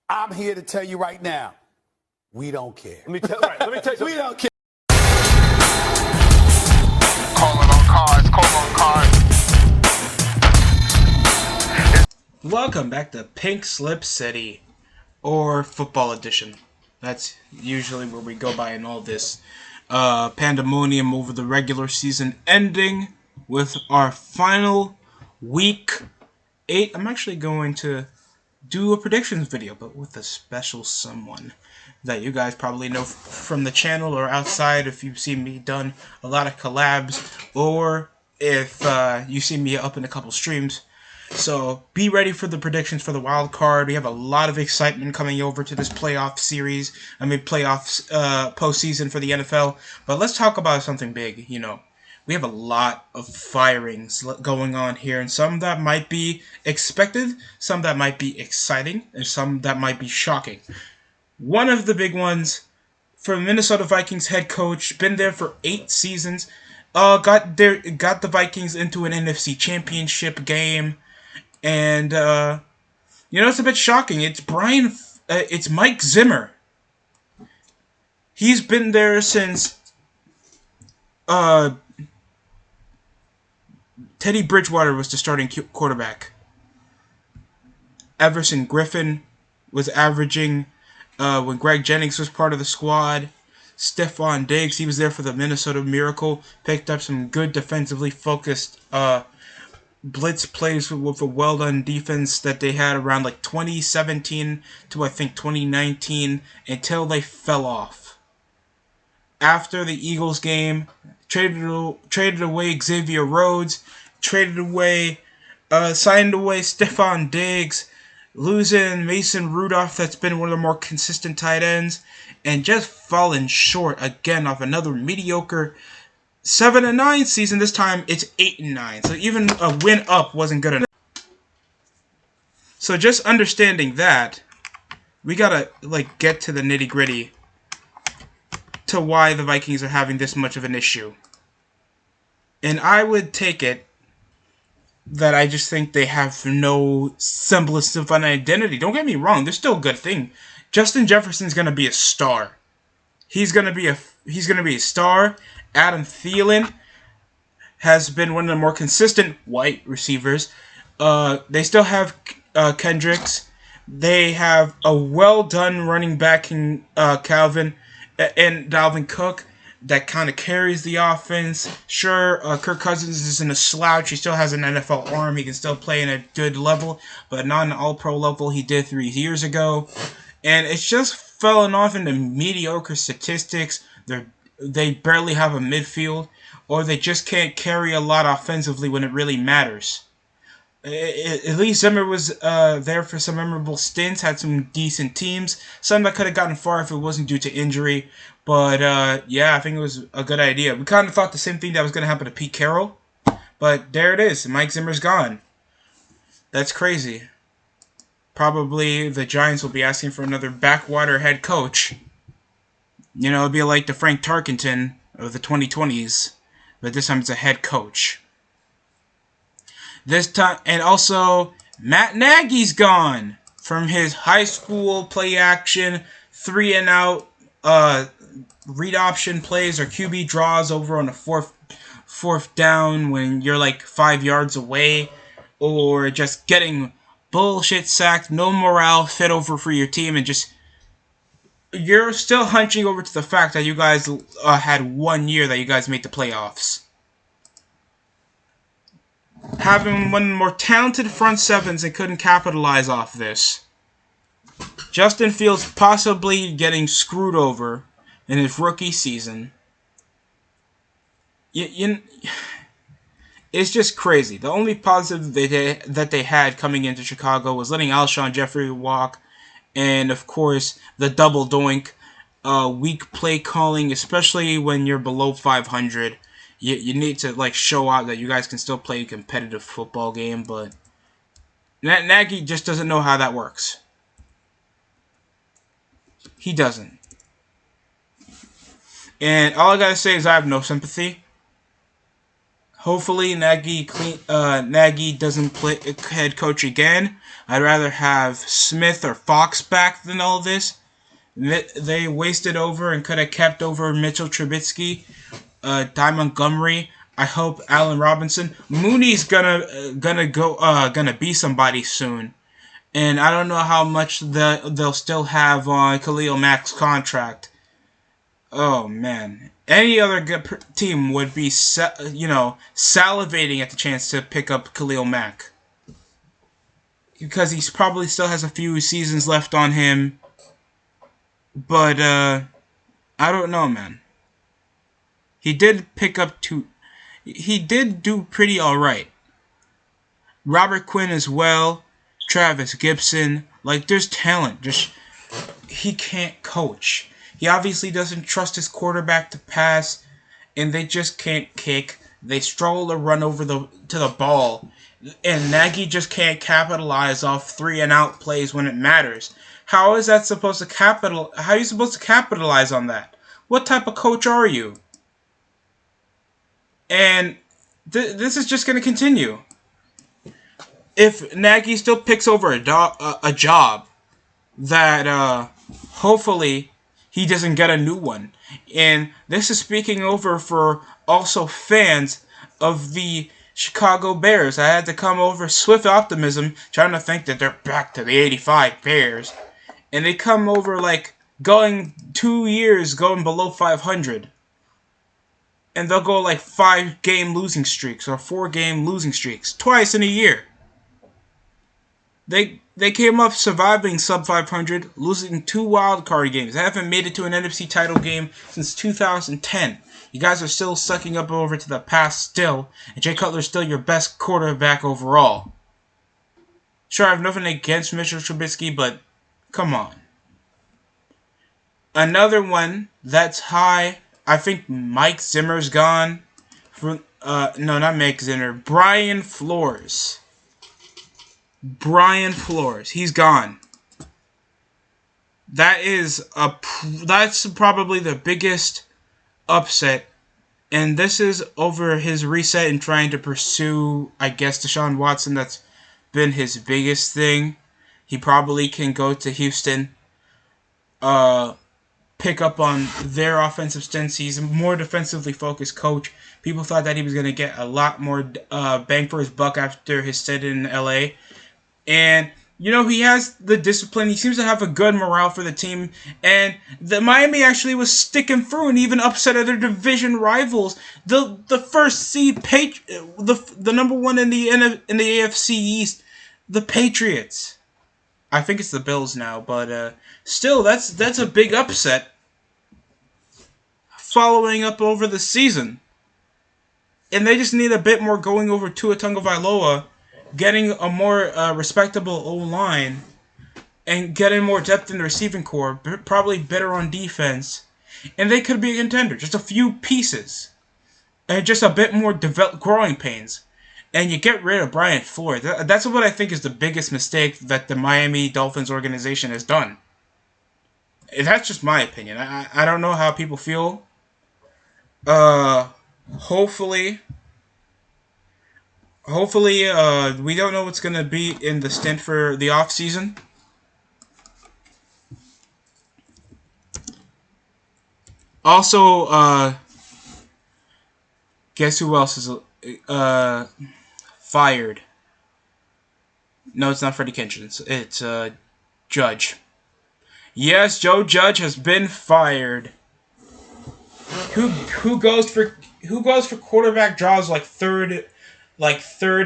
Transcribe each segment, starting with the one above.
I'm here to tell you right now, we don't care. Let me tell you something. We don't care. Calling on cards, call on cards. Welcome back to Pinkslip City, or Football Edition. That's usually where we go by in all this pandemonium over the regular season, ending with our final week 8. I'm actually going to do a predictions video, but with a special someone that you guys probably know from the channel or outside if you've seen me done a lot of collabs, or if you see me up in a couple streams. So be ready for the predictions for the wild card. We have a lot of excitement coming over to this playoff series. Playoffs postseason for the NFL. But let's talk about something big. We have a lot of firings going on here, and some that might be expected, some that might be exciting, and some that might be shocking. One of the big ones for Minnesota Vikings head coach, been there for 8 seasons, got the Vikings into an NFC Championship game. And, it's a bit shocking. It's Mike Zimmer. He's been there since, Teddy Bridgewater was the starting quarterback. Everson Griffin was averaging, when Greg Jennings was part of the squad. Stephon Diggs, he was there for the Minnesota Miracle. Picked up some good defensively focused, blitz plays with a well-done defense that they had around like 2017 to I think 2019 until they fell off. After the Eagles game, traded away Xavier Rhodes, signed away Stephon Diggs, losing Mason Rudolph, that's been one of the more consistent tight ends, and just falling short again of another mediocre 7-9 season. This time it's 8-9. So even a win up wasn't good enough. So just understanding that, we gotta get to the nitty gritty to why the Vikings are having this much of an issue. And I would take it that I just think they have no semblance of an identity. Don't get me wrong, they're still a good thing. Justin Jefferson's gonna be a star. He's gonna be a star. Adam Thielen has been one of the more consistent white receivers. They still have Kendricks. They have a well-done running back in Calvin and Dalvin Cook that kind of carries the offense. Sure, Kirk Cousins isn't a slouch. He still has an NFL arm. He can still play in a good level, but not an all-pro level he did 3 years ago. And it's just fallen off into mediocre statistics. They barely have a midfield, or they just can't carry a lot offensively when it really matters. At least Zimmer was there for some memorable stints, had some decent teams, some that could have gotten far if it wasn't due to injury. But, I think it was a good idea. We kind of thought the same thing that was going to happen to Pete Carroll, but there it is. Mike Zimmer's gone. That's crazy. Probably the Giants will be asking for another backwater head coach. It'll be like the Frank Tarkenton of the 2020s, but this time it's a head coach. This time, and also, Matt Nagy's gone from his high school play action, 3-and-out, read option plays or QB draws over on a fourth down when you're like 5 yards away, or just getting bullshit sacked, no morale, fit over for your team, and just you're still hunching over to the fact that you guys had 1 year that you guys made the playoffs. Having one of the more talented front sevens and couldn't capitalize off this. Justin Fields possibly getting screwed over in his rookie season. It's just crazy. The only positive that they had coming into Chicago was letting Alshon Jeffrey walk. And, of course, the double doink, weak play calling, especially when you're below 500. You need to, show out that you guys can still play a competitive football game, but Nagy just doesn't know how that works. He doesn't. And all I gotta say is I have no sympathy. Hopefully Nagy doesn't play head coach again. I'd rather have Smith or Fox back than all this. They wasted over and could have kept over Mitchell Trubisky, Ty Montgomery. I hope Allen Robinson. Mooney's gonna be somebody soon, and I don't know how much they'll still have on Khalil Mack's contract. Oh man, any other good team would be salivating at the chance to pick up Khalil Mack because he probably still has a few seasons left on him. But I don't know, man. He did pick up two. He did do pretty all right. Robert Quinn as well. Travis Gibson. Like, there's talent. Just he can't coach. He obviously doesn't trust his quarterback to pass, and they just can't kick. They struggle to run over to the ball, and Nagy just can't capitalize off 3-and-out plays when it matters. How is that supposed to How are you supposed to capitalize on that? What type of coach are you? And this is just going to continue. If Nagy still picks over a job that hopefully he doesn't get a new one. And this is speaking over for also fans of the Chicago Bears. I had to come over swift optimism, trying to think that they're back to the 85 Bears. And they come over like going 2 years going below 500. And they'll go like 5-game losing streaks or 4-game losing streaks twice in a year. They came up surviving sub 500, losing 2 wild card games. They haven't made it to an NFC title game since 2010. You guys are still sucking up over to the past still, and Jay Cutler's still your best quarterback overall. Sure, I have nothing against Mitchell Trubisky, but come on. Another one that's high, I think Mike Zimmer's gone. No, not Mike Zimmer. Brian Flores. He's gone. That's probably the biggest upset, and this is over his reset and trying to pursue, I guess, Deshaun Watson. That's been his biggest thing. He probably can go to Houston, pick up on their offensive stance. He's a more defensively focused coach. People thought that he was going to get a lot more bang for his buck after his stint in LA. And, he has the discipline. He seems to have a good morale for the team. And the Miami actually was sticking through and even upset other division rivals. The first seed, the number one in the AFC East, the Patriots. I think it's the Bills now, but still, that's a big upset. Following up over the season. And they just need a bit more going over Tua Tagovailoa, getting a more respectable O-line, and getting more depth in the receiving core, probably better on defense, and they could be a contender. Just a few pieces, and just a bit more growing pains, and you get rid of Brian Flores. That's what I think is the biggest mistake that the Miami Dolphins organization has done. That's just my opinion. I don't know how people feel. Hopefully, we don't know what's going to be in the stint for the offseason. Also, guess who else is fired? No, it's not Freddie Kitchens. It's Judge. Yes, Joe Judge has been fired. Who goes for quarterback draws like third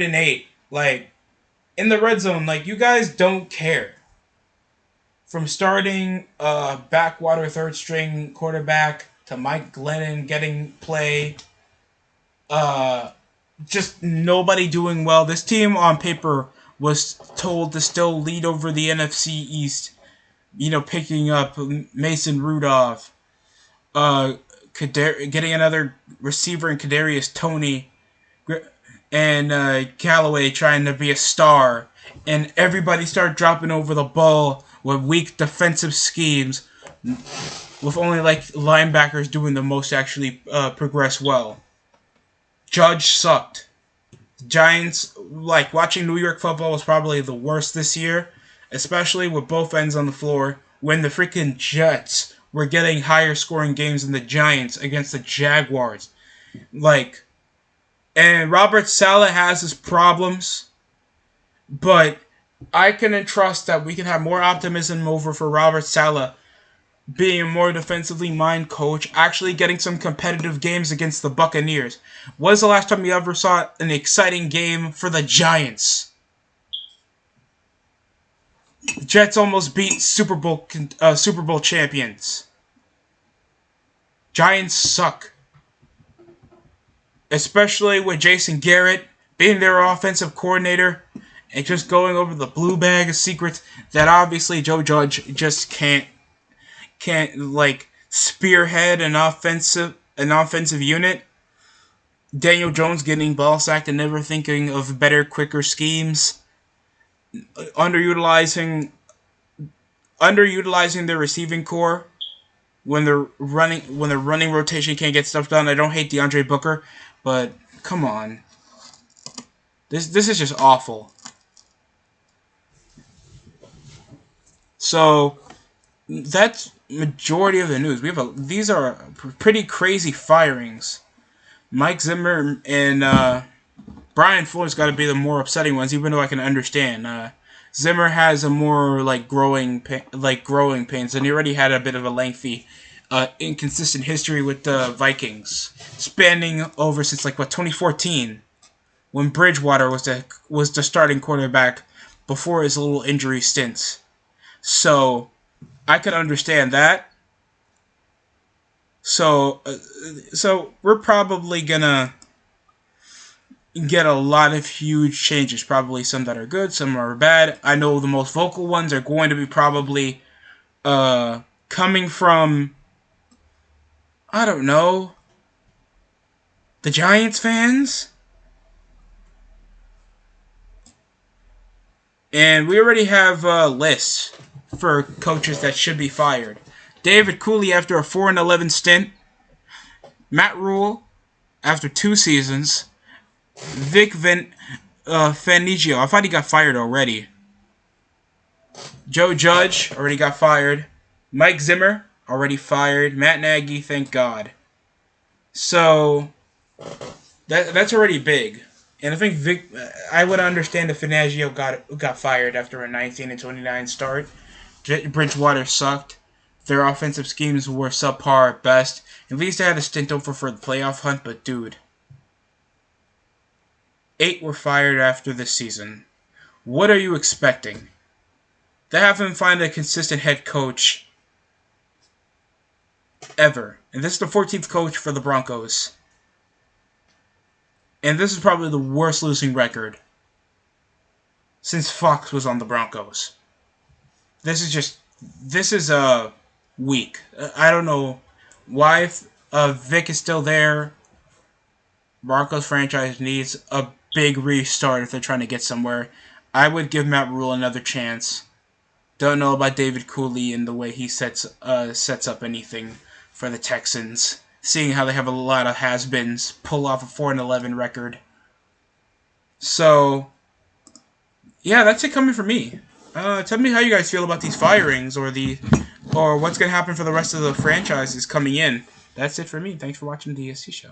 and 8, like in the red zone? Like, you guys don't care. From starting backwater third string quarterback to Mike Glennon getting play, just nobody doing well. This team on paper was told to still lead over the NFC East. Picking up Mason Rudolph, getting another receiver in Kadarius Toney, and Callaway trying to be a star, and everybody started dropping over the ball with weak defensive schemes, with only linebackers doing the most to actually progress well. Judge sucked. The Giants, like, watching New York football was probably the worst this year, especially with both ends on the floor, when the freaking Jets were getting higher scoring games than the Giants against the Jaguars. Like, and Robert Saleh has his problems, but I can entrust that we can have more optimism over for Robert Saleh being a more defensively minded coach, actually getting some competitive games against the Buccaneers. When's the last time you ever saw an exciting game for the Giants? The Jets almost beat Super Bowl champions. Giants suck. Especially with Jason Garrett being their offensive coordinator and just going over the blue bag of secrets that obviously Joe Judge just can't like spearhead an offensive unit. Daniel Jones getting ball sacked and never thinking of better, quicker schemes. Underutilizing their receiving core when their running rotation can't get stuff done. I don't hate DeAndre Booker, but come on. This is just awful. So that's majority of the news. These are pretty crazy firings. Mike Zimmer and Brian Flores got to be the more upsetting ones, even though I can understand. Zimmer has a more growing pains, and he already had a bit of a lengthy, inconsistent history with the Vikings, spanning over since 2014, when Bridgewater was the starting quarterback before his little injury stints. So I could understand that. So we're probably gonna get a lot of huge changes. Probably some that are good, some are bad. I know the most vocal ones are going to be probably coming from, I don't know, the Giants fans. And we already have lists for coaches that should be fired. David Cooley after a 4-11 stint. Matt Rule after 2 seasons. Vic Fangio, I thought he got fired already. Joe Judge already got fired. Mike Zimmer already fired. Matt Nagy, thank God. So that's already big. And I think I would understand if Fangio got fired after a 19-29 start. Bridgewater sucked. Their offensive schemes were subpar at best. At least they had a stint over for the playoff hunt, but dude. 8 were fired after this season. What are you expecting? They haven't found a consistent head coach ever. And this is the 14th coach for the Broncos. And this is probably the worst losing record since Fox was on the Broncos. This is weak. I don't know why Vic is still there. Broncos franchise needs a big restart if they're trying to get somewhere. I would give Matt Rule another chance. Don't know about David Cooley and the way he sets up anything for the Texans. Seeing how they have a lot of has-beens pull off a 4-11 record. So, yeah, that's it coming from me. Tell me how you guys feel about these firings or what's going to happen for the rest of the franchises coming in. That's it for me. Thanks for watching the DSC show.